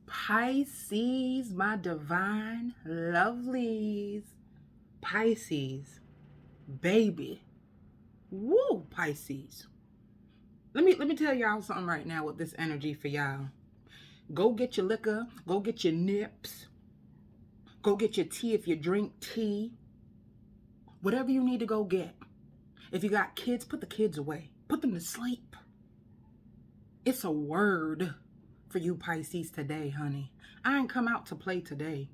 Pisces, my divine lovelies. Pisces, baby. Woo, Pisces. Let me tell y'all something right now with this energy for y'all. Go get your liquor, go get your nips, go get your tea if you drink tea. Whatever you need to go get. If you got kids, put the kids away. Put them to sleep. It's a word for you Pisces today, honey. I ain't come out to play today.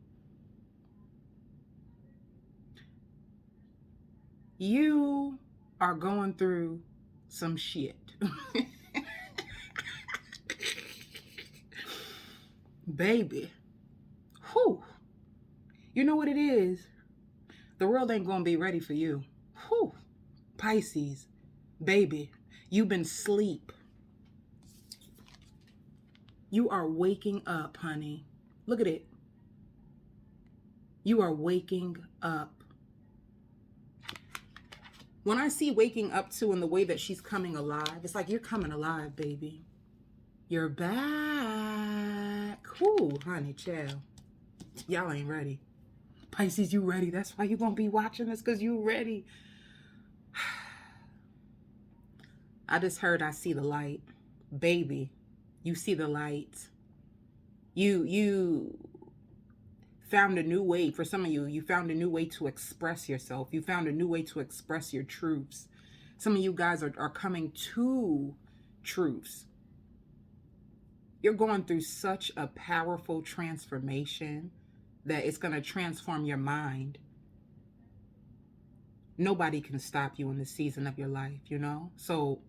You are going through some shit. Baby. Whew. You know what it is? The world ain't gonna be ready for you. Whew. Pisces. Baby. You've been asleep. You are waking up, honey. Look at it. You are waking up. When I see waking up to in the way that she's coming alive, it's like you're coming alive, baby. You're back. Whoo, honey, chill. Y'all ain't ready. Pisces, you ready? That's why you gonna be watching this, because you ready. I just heard I see the light. Baby, you see the light. You found a new way. For some of you found a new way to express yourself. You found a new way to express your truths. Some of you guys are coming to truths. You're going through such a powerful transformation that it's going to transform your mind. Nobody can stop you in the season of your life, you know? So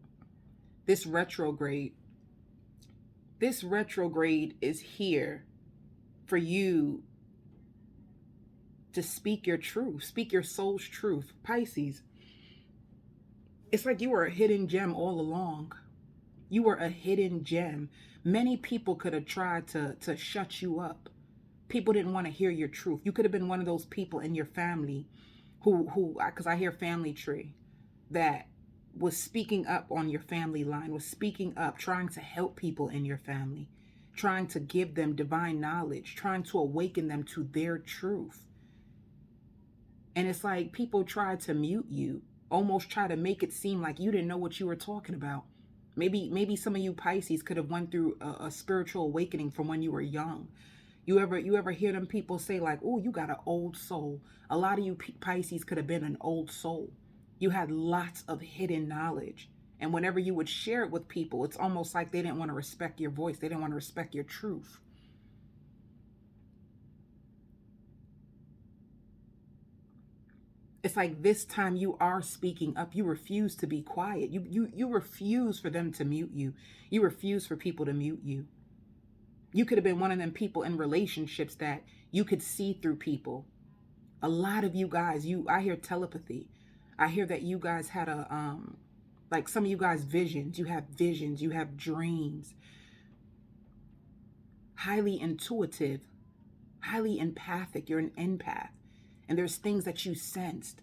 this retrograde is here for you to speak your truth, speak your soul's truth. Pisces, it's like you were a hidden gem all along. You were a hidden gem. Many people could have tried to shut you up. People didn't want to hear your truth. You could have been one of those people in your family who, because I hear family tree, that was speaking up on your family line, was speaking up, trying to help people in your family, trying to give them divine knowledge, trying to awaken them to their truth. And it's like people tried to mute you, almost try to make it seem like you didn't know what you were talking about. Maybe some of you Pisces could have went through a spiritual awakening from when you were young. You ever hear them people say like, oh, you got an old soul. A lot of you Pisces could have been an old soul. You had lots of hidden knowledge. And whenever you would share it with people, it's almost like they didn't want to respect your voice. They didn't want to respect your truth. It's like this time you are speaking up. You refuse to be quiet. You refuse for them to mute you. You refuse for people to mute you. You could have been one of them people in relationships that you could see through people. A lot of you guys, I hear telepathy. I hear that you guys had like some of you guys visions. You have visions, you have dreams. Highly intuitive, highly empathic. You're an empath. And there's things that you sensed.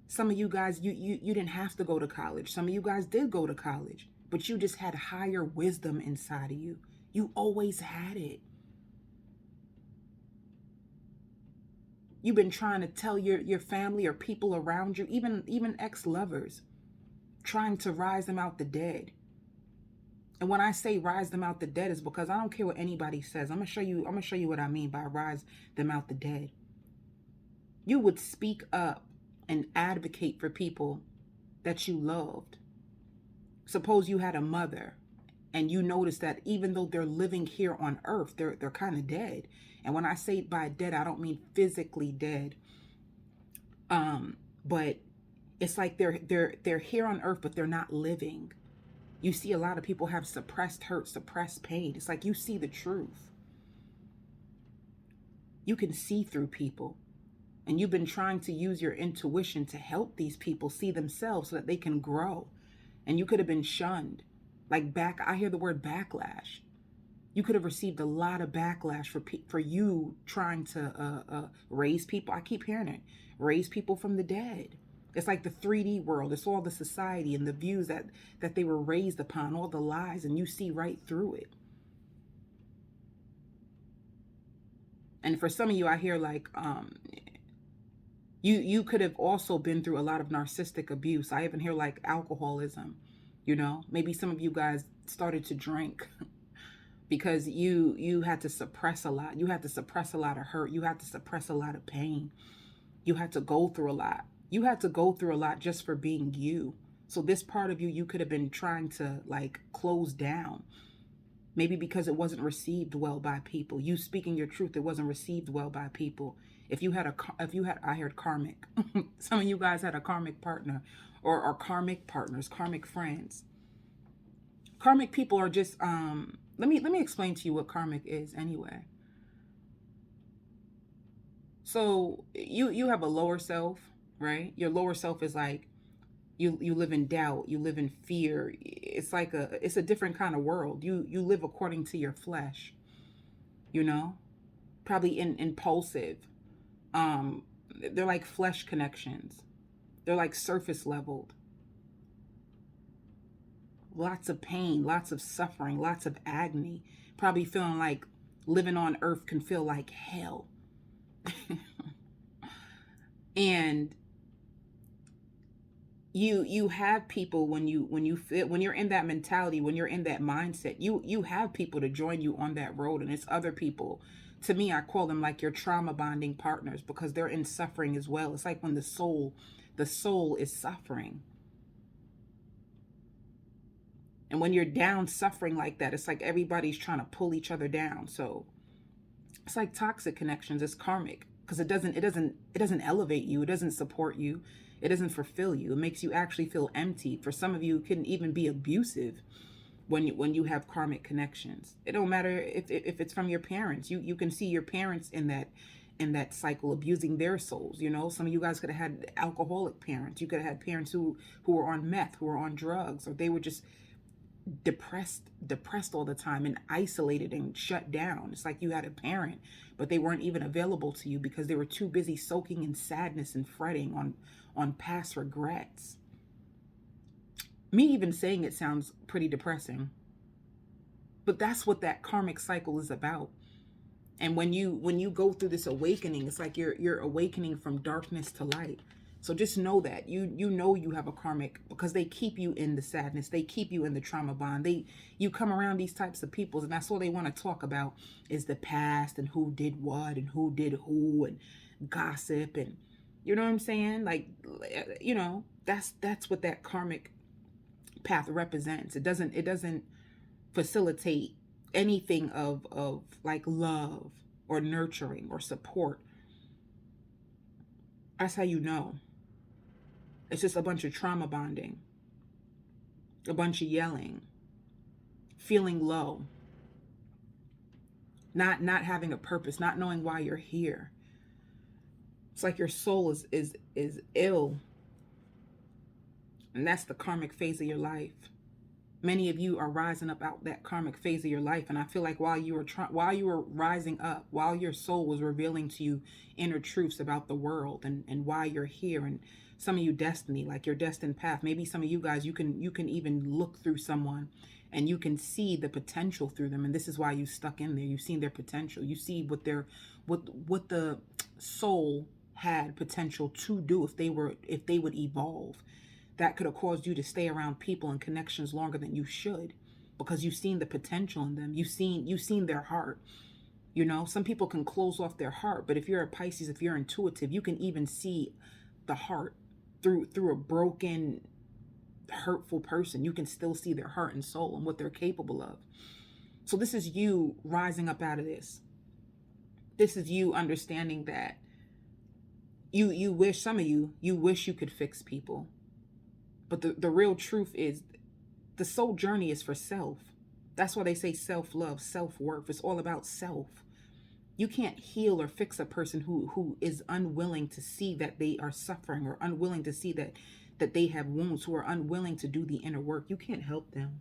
Some of you guys, you didn't have to go to college. Some of you guys did go to college, but you just had higher wisdom inside of you. You always had it. You've been trying to tell your family or people around you, even ex-lovers, trying to rise them out the dead. And when I say rise them out the dead, is because I don't care what anybody says. I'm gonna show you what I mean by rise them out the dead. You would speak up and advocate for people that you loved. Suppose you had a mother and you notice that even though they're living here on earth, they're kind of dead. And when I say by dead, I don't mean physically dead. But it's like they're here on earth, but they're not living. You see a lot of people have suppressed hurt, suppressed pain. It's like you see the truth. You can see through people. And you've been trying to use your intuition to help these people see themselves so that they can grow. And you could have been shunned. Like I hear the word backlash. You could have received a lot of backlash for you trying to raise people. I keep hearing it. Raise people from the dead. It's like the 3D world. It's all the society and the views that they were raised upon, all the lies, and you see right through it. And for some of you, I hear like you could have also been through a lot of narcissistic abuse. I even hear like alcoholism. Maybe some of you guys started to drink because you had to suppress a lot. You had to suppress a lot of hurt. You had to suppress a lot of pain. You had to go through a lot. You had to go through a lot just for being you. So this part of you could have been trying to like close down. Maybe because it wasn't received well by people. You speaking your truth, it wasn't received well by people. I heard karmic. Some of you guys had a karmic partner or karmic partners, karmic friends. Karmic people are just let me explain to you what karmic is anyway. So you have a lower self, right? Your lower self is like you live in doubt, you live in fear. It's like it's a different kind of world. You live according to your flesh, probably impulsive. They're like flesh connections. They're like surface leveled. Lots of pain, lots of suffering, lots of agony. Probably feeling like living on earth can feel like hell. And you have people when you're in that mentality, when you're in that mindset, you have people to join you on that road. And it's other people. To me, I call them like your trauma bonding partners, because they're in suffering as well. It's like when the soul is suffering. And when you're down suffering like that, it's like everybody's trying to pull each other down. So it's like toxic connections. It's karmic, because it doesn't elevate you. It doesn't support you. It doesn't fulfill you. It makes you actually feel empty. For some of you, it can even be abusive when you have karmic connections. It don't matter if it's from your parents. You can see your parents in that cycle, abusing their souls. Some of you guys could have had alcoholic parents. You could have had parents who were on meth, who were on drugs, or they were just depressed all the time and isolated and shut down. It's like you had a parent, but they weren't even available to you because they were too busy soaking in sadness and fretting on past regrets. Me even saying it sounds pretty depressing, but that's what that karmic cycle is about. And when you go through this awakening, it's like you're awakening from darkness to light. So just know that you have a karmic, because they keep you in the sadness. They keep you in the trauma bond. You come around these types of people, and that's all they want to talk about is the past and who did what and who did who, and gossip, and you know what I'm saying? Like, that's what that karmic path represents. It doesn't facilitate anything of like love or nurturing or support. That's how you know. It's just a bunch of trauma bonding, a bunch of yelling, feeling low, not having a purpose, not knowing why you're here. It's like your soul is ill. And that's the karmic phase of your life. Many of you are rising up out that karmic phase of your life, and I feel like while you were rising up, while your soul was revealing to you inner truths about the world and why you're here, and some of you destiny, like your destined path. Maybe some of you guys, you can even look through someone and you can see the potential through them, and this is why you stuck in there. You've seen their potential. You see what the soul had potential to do if they would evolve. That could have caused you to stay around people and connections longer than you should, because you've seen the potential in them. You've seen their heart. Some people can close off their heart, but if you're a Pisces, if you're intuitive, you can even see the heart through a broken, hurtful person. You can still see their heart and soul and what they're capable of. So this is you rising up out of this. This is you understanding that you wish you could fix people. But the real truth is the soul journey is for self. That's why they say self-love, self-worth. It's all about self. You can't heal or fix a person who is unwilling to see that they are suffering, or unwilling to see that they have wounds, who are unwilling to do the inner work. You can't help them.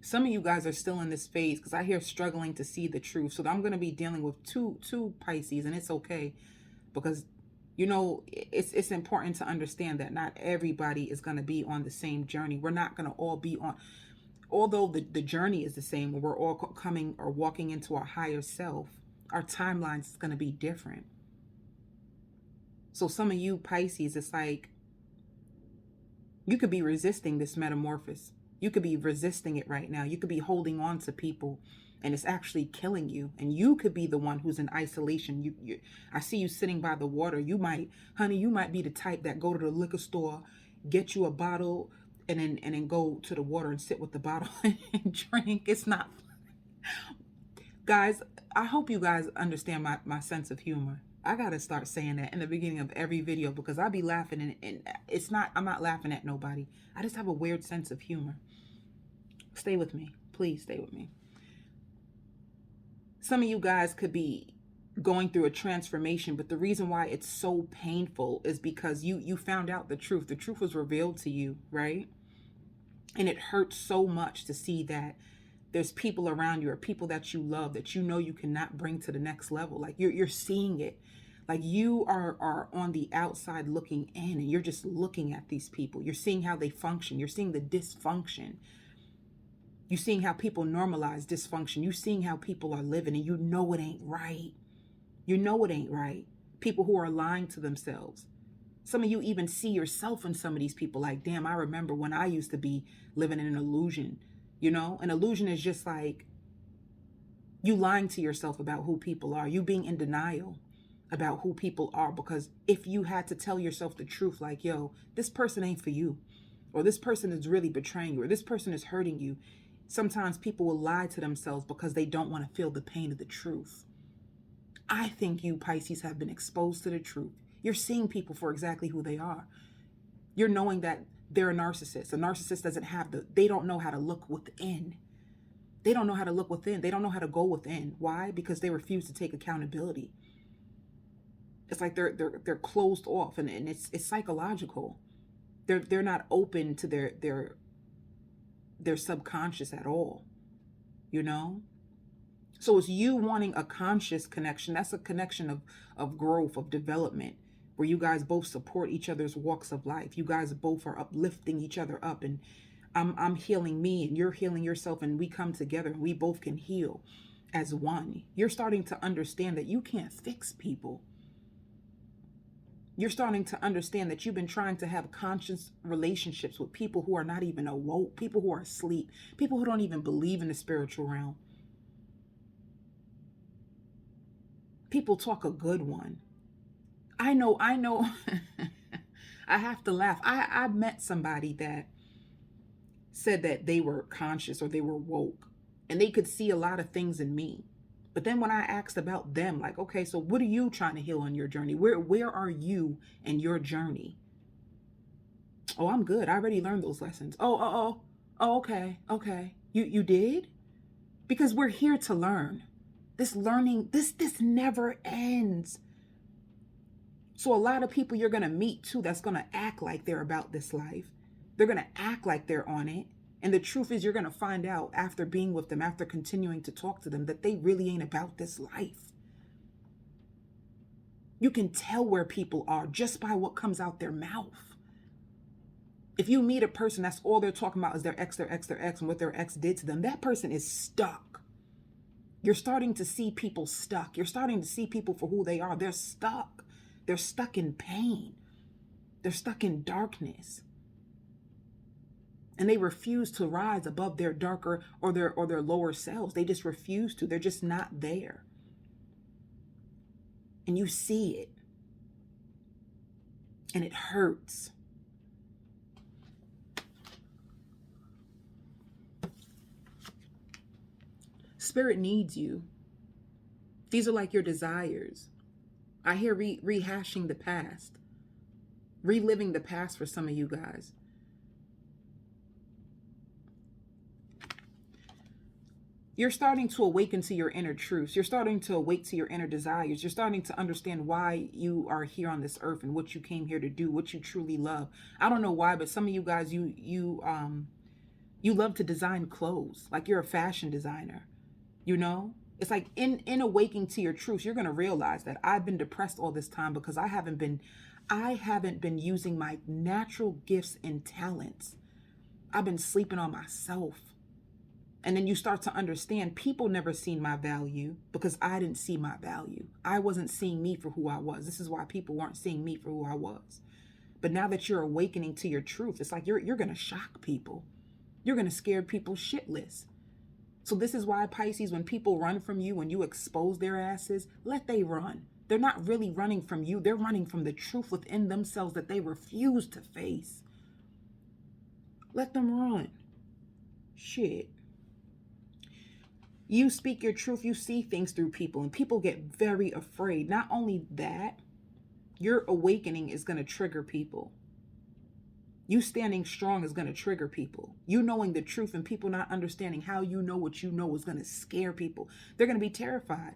Some of you guys are still in this phase, because I hear struggling to see the truth. So I'm going to be dealing with two Pisces, and it's okay, because it's important to understand that not everybody is going to be on the same journey. We're not going to all be although the journey is the same, when we're all coming or walking into our higher self, our timeline is going to be different. So some of you Pisces, it's like you could be resisting this metamorphosis. You could be resisting it right now. You could be holding on to people and it's actually killing you. And you could be the one who's in isolation. I see you sitting by the water. You might be the type that go to the liquor store, get you a bottle, and then go to the water and sit with the bottle and drink. It's not. Guys, I hope you guys understand my sense of humor. I gotta start saying that in the beginning of every video because I be laughing and it's not, I'm not laughing at nobody. I just have a weird sense of humor. Stay with me. Please stay with me. Some of you guys could be going through a transformation, but the reason why it's so painful is because you found out the truth. The truth was revealed to you, right? And it hurts so much to see that there's people around you or people that you love that you know you cannot bring to the next level. Like you're seeing it. Like you are on the outside looking in and you're just looking at these people. You're seeing how they function. You're seeing the dysfunction. You're seeing how people normalize dysfunction. You're seeing how people are living and you know it ain't right. You know it ain't right. People who are lying to themselves. Some of you even see yourself in some of these people. Like, damn, I remember when I used to be living in an illusion. You know, an illusion is just like you lying to yourself about who people are. You being in denial about who people are. Because if you had to tell yourself the truth, like, yo, this person ain't for you. Or this person is really betraying you. Or this person is hurting you. Sometimes people will lie to themselves because they don't want to feel the pain of the truth. I think you Pisces have been exposed to the truth. You're seeing people for exactly who they are. You're knowing that they're a narcissist. A narcissist doesn't have they don't know how to look within. They don't know how to look within. They don't know how to go within. Why? Because they refuse to take accountability. It's like they're closed off and it's psychological. They're not open to their subconscious at all. You know? So it's you wanting a conscious connection. That's a connection of growth, of development, where you guys both support each other's walks of life. You guys both are uplifting each other up, and I'm healing me and you're healing yourself, and we come together and we both can heal as one. You're starting to understand that you can't fix people. You're starting to understand that you've been trying to have conscious relationships with people who are not even awoke, people who are asleep, people who don't even believe in the spiritual realm. People talk a good one. I know. I have to laugh. I met somebody that said that they were conscious or they were woke and they could see a lot of things in me. But then when I asked about them, like, okay, so what are you trying to heal on your journey? Where are you in your journey? Oh, I'm good. I already learned those lessons. Oh, okay. You did? Because we're here to learn. This learning, this never ends. So a lot of people you're going to meet too that's going to act like they're about this life. They're going to act like they're on it. And the truth is you're going to find out after being with them, after continuing to talk to them, that they really ain't about this life. You can tell where people are just by what comes out their mouth. If you meet a person that's all they're talking about is their ex, and what their ex did to them, that person is stuck. You're starting to see people stuck. You're starting to see people for who they are. They're stuck. They're stuck in pain. They're stuck in darkness. And they refuse to rise above their darker or their lower selves. They just refuse to. They're just not there. And you see it. And it hurts. Spirit needs you. These are like your desires. I hear rehashing the past. Reliving the past for some of you guys. You're starting to awaken to your inner truths. You're starting to awake to your inner desires. You're starting to understand why you are here on this earth and what you came here to do, what you truly love. I don't know why, but some of you guys, you love to design clothes. Like you're a fashion designer. You know, it's like in awakening to your truth, you're going to realize that I've been depressed all this time because I haven't been using my natural gifts and talents. I've been sleeping on myself. And then you start to understand people never seen my value because I didn't see my value. I wasn't seeing me for who I was. This is why people weren't seeing me for who I was. But now that you're awakening to your truth, it's like you're going to shock people. You're going to scare people shitless. So this is why, Pisces, when people run from you, when you expose their asses, let they run. They're not really running from you. They're running from the truth within themselves that they refuse to face. Let them run. Shit. You speak your truth, you see things through people, and people get very afraid. Not only that, your awakening is going to trigger people. You standing strong is going to trigger people. You knowing the truth and people not understanding how you know what you know is going to scare people. They're going to be terrified.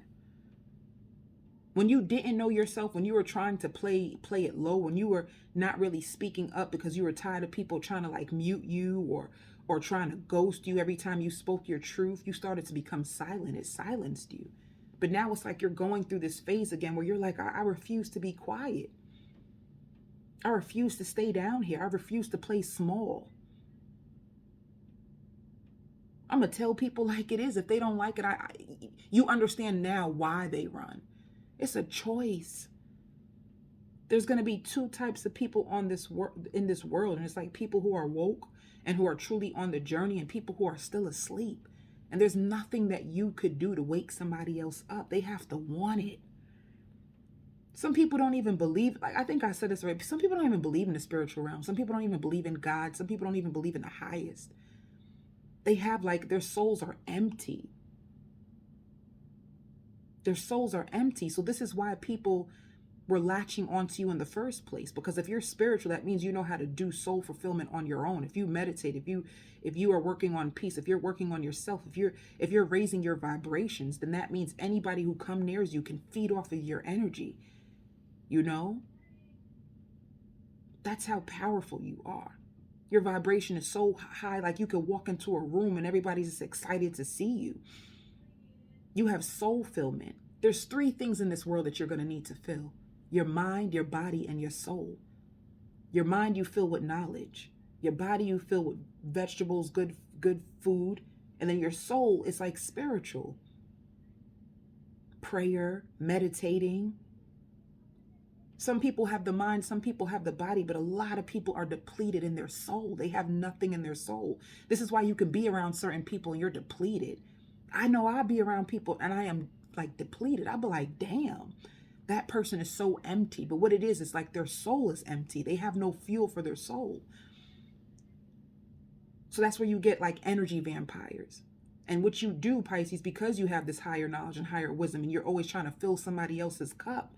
When you didn't know yourself, when you were trying to play it low, when you were not really speaking up because you were tired of people trying to like mute you or trying to ghost you every time you spoke your truth, you started to become silent. It silenced you. But now it's like you're going through this phase again where you're like, I refuse to be quiet. I refuse to stay down here. I refuse to play small. I'm going to tell people like it is. If they don't like it, you understand now why they run. It's a choice. There's going to be two types of people in this world. And it's like people who are woke and who are truly on the journey and people who are still asleep. And there's nothing that you could do to wake somebody else up. They have to want it. Some people don't even believe, like I think I said this already, some people don't even believe in the spiritual realm. Some people don't even believe in God. Some people don't even believe in the highest. They have like, their souls are empty. Their souls are empty. So this is why people were latching onto you in the first place. Because if you're spiritual, that means you know how to do soul fulfillment on your own. If you meditate, if you are working on peace, if you're working on yourself, if you're raising your vibrations, then that means anybody who comes near you can feed off of your energy. You know? That's how powerful you are. Your vibration is so high, like you could walk into a room and everybody's just excited to see you. You have soul fulfillment. There's 3 things in this world that you're going to need to fill. Your mind, your body, and your soul. Your mind you fill with knowledge. Your body you fill with vegetables, good food. And then your soul is like spiritual. Prayer, meditating. Some people have the mind, some people have the body, but a lot of people are depleted in their soul. They have nothing in their soul. This is why you can be around certain people and you're depleted. I know I'll be around people and I am like depleted. I'll be like, damn, that person is so empty. But what it is like their soul is empty. They have no fuel for their soul. So that's where you get like energy vampires. And what you do, Pisces, because you have this higher knowledge and higher wisdom and you're always trying to fill somebody else's cup,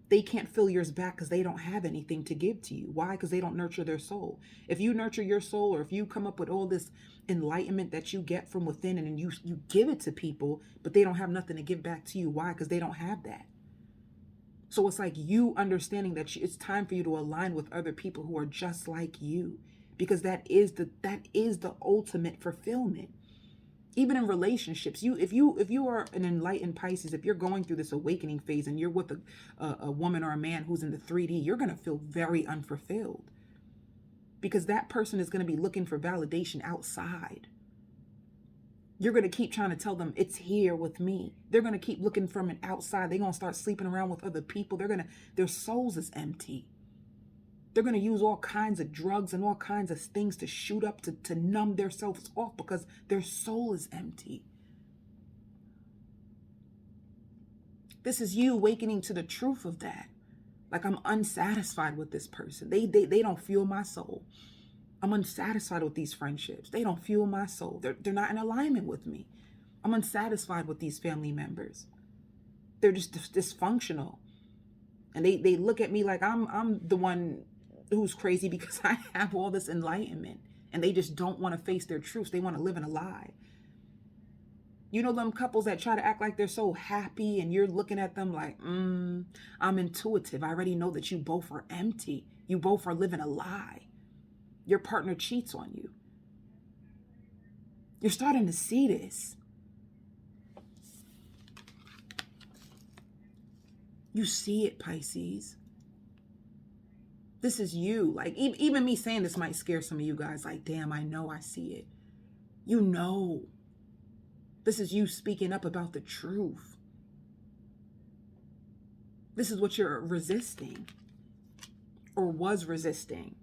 they can't fill yours back because they don't have anything to give to you. Why? Because they don't nurture their soul. If you nurture your soul, or if you come up with all this enlightenment that you get from within and you give it to people, but they don't have nothing to give back to you. Why? Because they don't have that. So it's like you understanding that it's time for you to align with other people who are just like you, because that is the ultimate fulfillment. Even in relationships, if you are an enlightened Pisces, if you're going through this awakening phase and you're with a woman or a man who's in the 3D, you're going to feel very unfulfilled because that person is going to be looking for validation outside. You're going to keep trying to tell them it's here with me. They're going to keep looking from it outside. They're going to start sleeping around with other people. Their souls is empty. They're going to use all kinds of drugs and all kinds of things to shoot up, to numb themselves off because their soul is empty. This is you awakening to the truth of that. Like, I'm unsatisfied with this person. They don't fuel my soul. I'm unsatisfied with these friendships. They don't fuel my soul. They're not in alignment with me. I'm unsatisfied with these family members. They're just dysfunctional. And they look at me like I'm the one who's crazy because I have all this enlightenment and they just don't want to face their truths. They want to live in a lie. You know them couples that try to act like they're so happy and you're looking at them like, I'm intuitive. I already know that you both are empty. You both are living a lie. Your partner cheats on you. You're starting to see this. You see it, Pisces. This is you. Like, even me saying this might scare some of you guys. Like, damn, I know I see it. You know. This is you speaking up about the truth. This is what you're resisting or was resisting.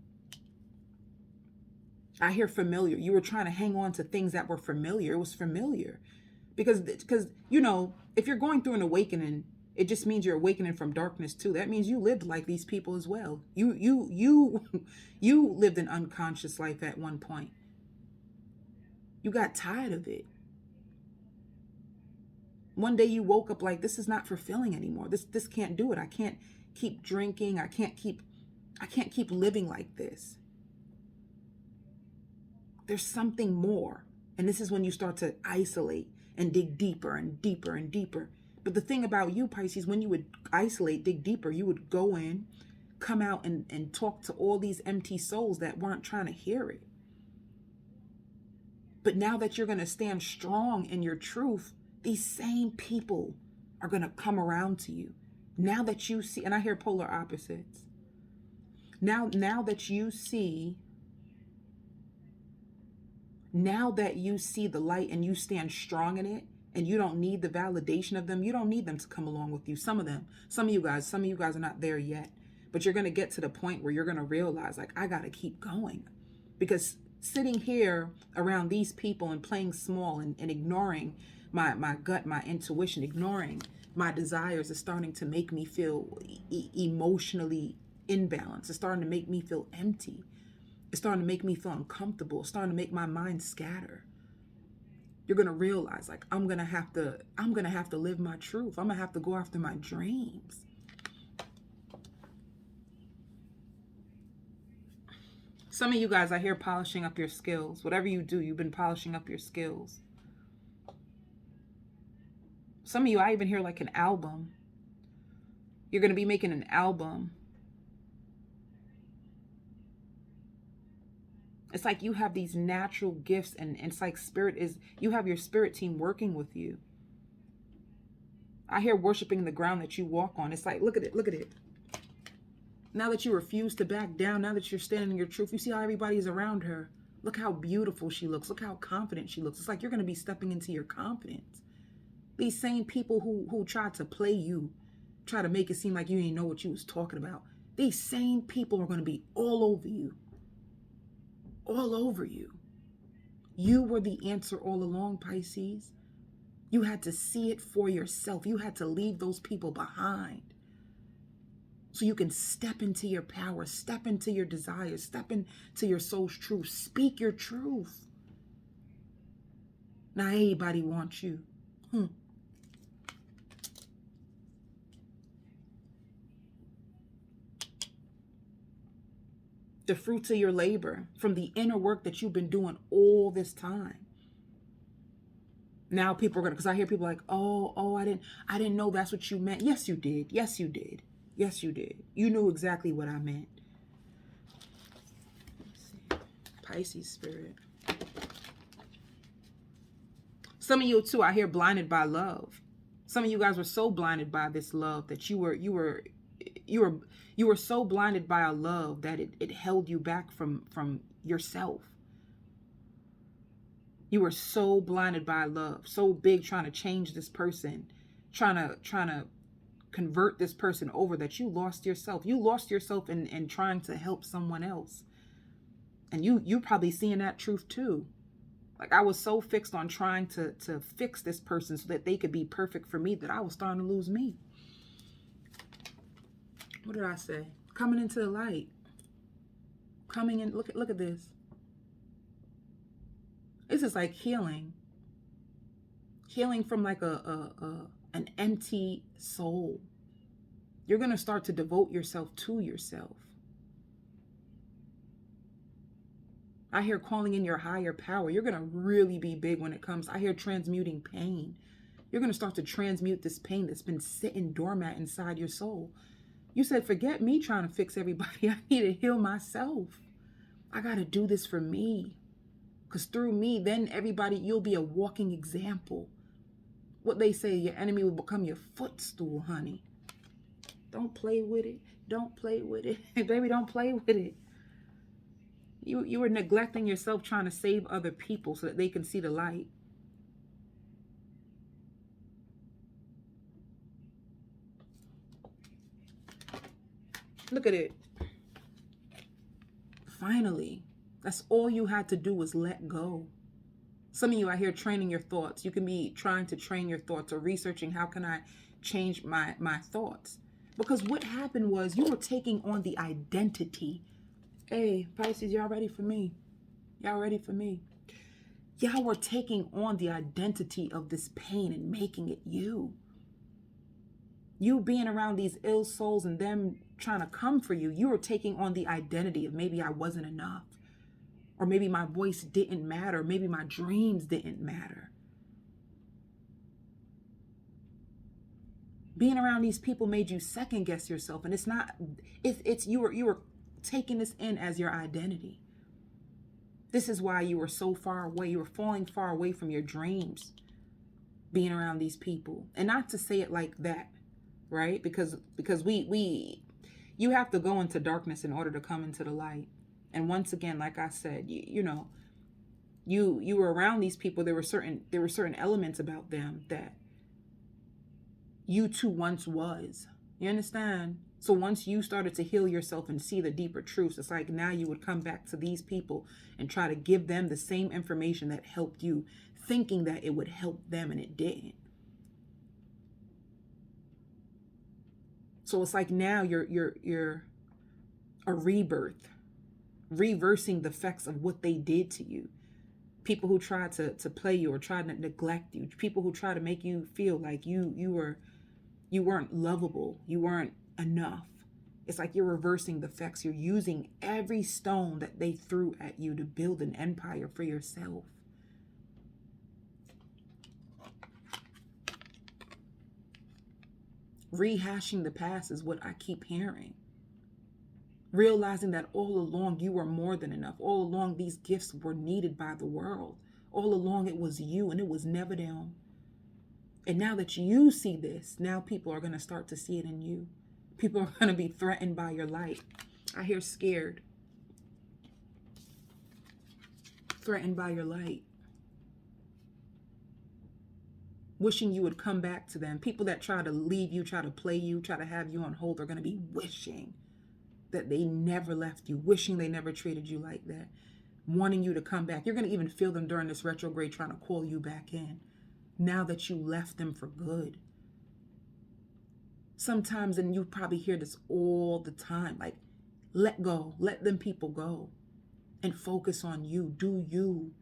I hear familiar. You were trying to hang on to things that were familiar. It was familiar. Because you know, if you're going through an awakening, it just means you're awakening from darkness too. That means you lived like these people as well. You lived an unconscious life at one point. You got tired of it. One day you woke up like, this is not fulfilling anymore. This can't do it. I can't keep drinking. I can't keep living like this. There's something more. And this is when you start to isolate and dig deeper and deeper and deeper. But the thing about you, Pisces, when you would isolate, dig deeper, you would go in, come out and talk to all these empty souls that weren't trying to hear it. But now that you're going to stand strong in your truth, these same people are going to come around to you. Now that you see, and I hear polar opposites. Now that you see the light and you stand strong in it, and you don't need the validation of them, you don't need them to come along with you. Some of you guys are not there yet, but you're going to get to the point where you're going to realize, like, I got to keep going. Because sitting here around these people and playing small and ignoring my gut, my intuition, ignoring my desires is starting to make me feel emotionally imbalanced. It's starting to make me feel empty. It's starting to make me feel uncomfortable. It's starting to make my mind scatter. You're going to realize, like, I'm going to have to live my truth. I'm going to have to go after my dreams. Some of you guys, I hear polishing up your skills. Whatever you do, you've been polishing up your skills. Some of you, I even hear like an album. You're going to be making an album. It's like you have these natural gifts, and it's like you have your spirit team working with you. I hear worshiping the ground that you walk on. It's like, look at it. Now that you refuse to back down, now that you're standing in your truth, you see how everybody's around her. Look how beautiful she looks. Look how confident she looks. It's like you're going to be stepping into your confidence. These same people who try to play you, try to make it seem like you didn't know what you was talking about. These same people are going to be all over you. All over you. You were the answer all along, Pisces. You had to see it for yourself. You had to leave those people behind so you can step into your power, step into your desires, step into your soul's truth. Speak your truth. Not everybody wants you. The fruits of your labor from the inner work that you've been doing all this time. Now people are because I hear people like, oh, I didn't know that's what you meant. Yes, you did. Yes, you did. Yes, you did. You knew exactly what I meant. Let's see. Pisces spirit. Some of you too, I hear blinded by love. Some of you guys were so blinded by this love that you were so blinded by a love that it held you back from yourself. You were so blinded by love, so big trying to change this person, trying to convert this person over that you lost yourself. You lost yourself in trying to help someone else. And you probably seeing that truth too. Like, I was so fixed on trying to fix this person so that they could be perfect for me that I was starting to lose me. What did I say? Coming into the light. Coming in. Look at this. This is like healing. Healing from like an empty soul. You're going to start to devote yourself to yourself. I hear calling in your higher power. You're going to really be big when it comes. I hear transmuting pain. You're going to start to transmute this pain that's been sitting dormant inside your soul. You said, forget me trying to fix everybody. I need to heal myself. I got to do this for me. Because through me, then everybody, you'll be a walking example. What they say, your enemy will become your footstool, honey. Don't play with it. Don't play with it. Baby, don't play with it. You were neglecting yourself trying to save other people so that they can see the light. Look at it. Finally, that's all you had to do was let go. Some of you out here training your thoughts. You can be trying to train your thoughts or researching how can I change my thoughts. Because what happened was you were taking on the identity. Hey, Pisces, y'all ready for me? Y'all ready for me? Y'all were taking on the identity of this pain and making it you. You being around these ill souls and them trying to come for you, you were taking on the identity of maybe I wasn't enough. Or maybe my voice didn't matter. Maybe my dreams didn't matter. Being around these people made you second guess yourself. And it's you were taking this in as your identity. This is why you were so far away. You were falling far away from your dreams, being around these people. And not to say it like that, right? Because you have to go into darkness in order to come into the light. And once again, like I said, you were around these people. There were certain elements about them that you too once was. You understand? So once you started to heal yourself and see the deeper truths, it's like now you would come back to these people and try to give them the same information that helped you, thinking that it would help them, and it didn't. So it's like now you're a rebirth, reversing the effects of what they did to you. People who tried to play you or tried to neglect you. People who try to make you feel like you weren't lovable. You weren't enough. It's like you're reversing the effects. You're using every stone that they threw at you to build an empire for yourself. Rehashing the past is what I keep hearing. Realizing that all along you were more than enough. All along these gifts were needed by the world. All along it was you and it was never them. And now that you see this, now people are going to start to see it in you. People are going to be threatened by your light. I hear scared. Threatened by your light. Wishing you would come back to them. People that try to leave you, try to play you, try to have you on hold are going to be wishing that they never left you, wishing they never treated you like that, wanting you to come back. You're going to even feel them during this retrograde trying to call you back in, now that you left them for good. Sometimes, and you probably hear this all the time, like, let go, let them people go, and focus on you, do you.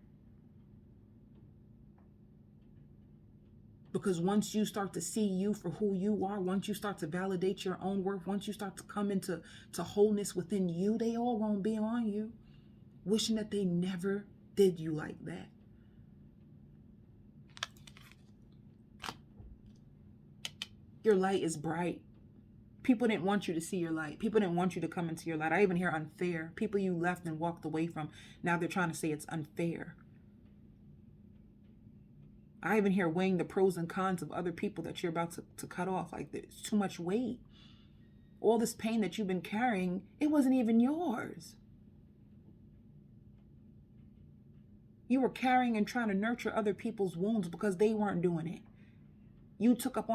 Because once you start to see you for who you are, once you start to validate your own worth, once you start to come into wholeness within you, they all gonna be on you, wishing that they never did you like that. Your light is bright. People didn't want you to see your light. People didn't want you to come into your light. I even hear unfair. People you left and walked away from, now they're trying to say it's unfair. I even hear weighing the pros and cons of other people that you're about to cut off. Like, there's too much weight. All this pain that you've been carrying, it wasn't even yours. You were carrying and trying to nurture other people's wounds because they weren't doing it. You took up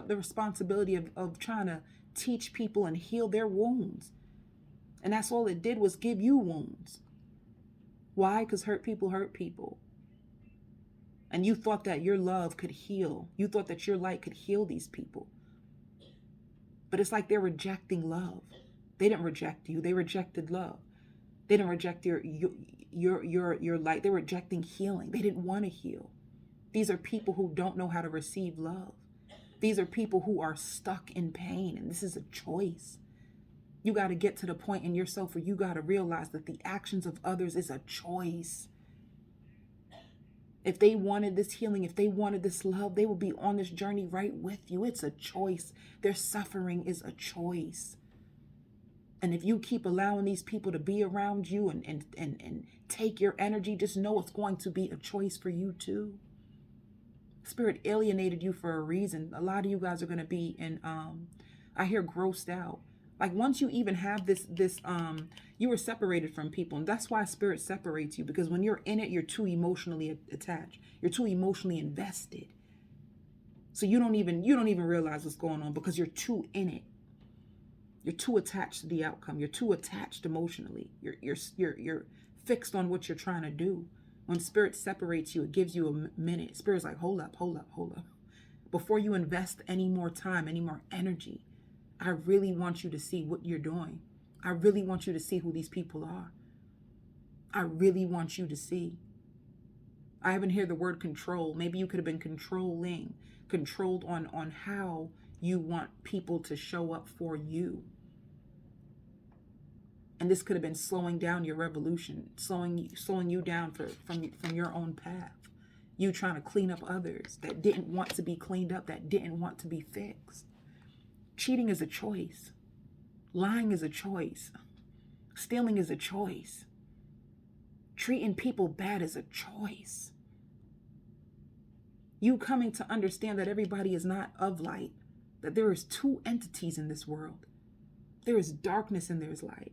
the responsibility of trying to teach people and heal their wounds. And that's all it did, was give you wounds. Why? Because hurt people hurt people. And you thought that your love could heal. You thought that your light could heal these people. But it's like they're rejecting love. They didn't reject you. They rejected love. They didn't reject your light. They were rejecting healing. They didn't want to heal. These are people who don't know how to receive love. These are people who are stuck in pain. And this is a choice. You got to get to the point in yourself where you got to realize that the actions of others is a choice. If they wanted this healing, if they wanted this love, they would be on this journey right with you. It's a choice. Their suffering is a choice. And if you keep allowing these people to be around you and take your energy, just know it's going to be a choice for you too. Spirit alienated you for a reason. A lot of you guys are going to be in, I hear, grossed out. Like, once you even have this, you were separated from people. And that's why Spirit separates you. Because when you're in it, you're too emotionally attached. You're too emotionally invested. So you don't even realize what's going on because you're too in it. You're too attached to the outcome. You're too attached emotionally. You're fixed on what you're trying to do. When Spirit separates you, it gives you a minute. Spirit's like, hold up, hold up, hold up. Before you invest any more time, any more energy, I really want you to see what you're doing. I really want you to see who these people are. I really want you to see. I haven't heard the word control. Maybe you could have been controlled on how you want people to show up for you. And this could have been slowing down your revolution, slowing you down from your own path. You trying to clean up others that didn't want to be cleaned up, that didn't want to be fixed. Cheating is a choice. Lying is a choice. Stealing is a choice. Treating people bad is a choice. You coming to understand that everybody is not of light, that there is two entities in this world. There is darkness and there's light.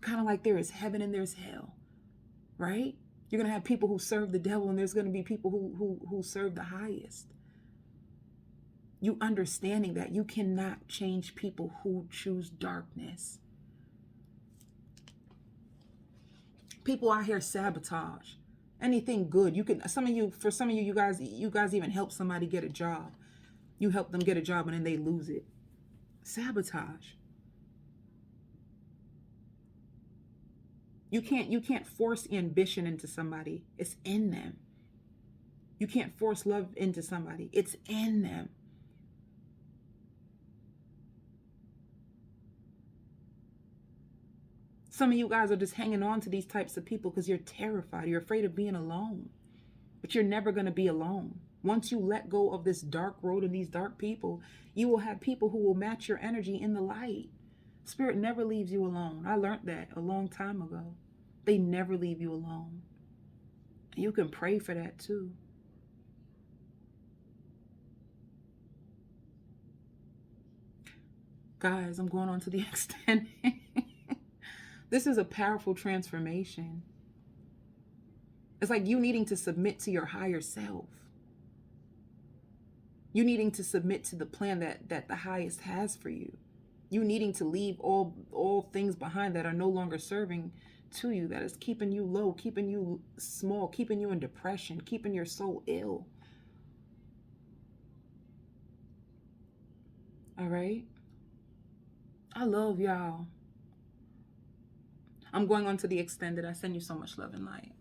Kind of like there is heaven and there's hell, right? You're going to have people who serve the devil and there's going to be people who serve the highest. You understanding that you cannot change people who choose darkness. People out here sabotage anything good. You can, for some of you, you guys even help somebody get a job. You help them get a job and then they lose it. Sabotage. You can't force ambition into somebody. It's in them. You can't force love into somebody. It's in them. Some of you guys are just hanging on to these types of people because you're terrified. You're afraid of being alone. But you're never going to be alone. Once you let go of this dark road and these dark people, you will have people who will match your energy in the light. Spirit never leaves you alone. I learned that a long time ago. They never leave you alone. And you can pray for that too. Guys, I'm going on to the extended. This is a powerful transformation. It's like you needing to submit to your higher self. You needing to submit to the plan that the highest has for you. You needing to leave all things behind that are no longer serving to you, that is keeping you low, keeping you small, keeping you in depression, keeping your soul ill. All right? I love y'all. I'm going on to the extended. I send you so much love and light.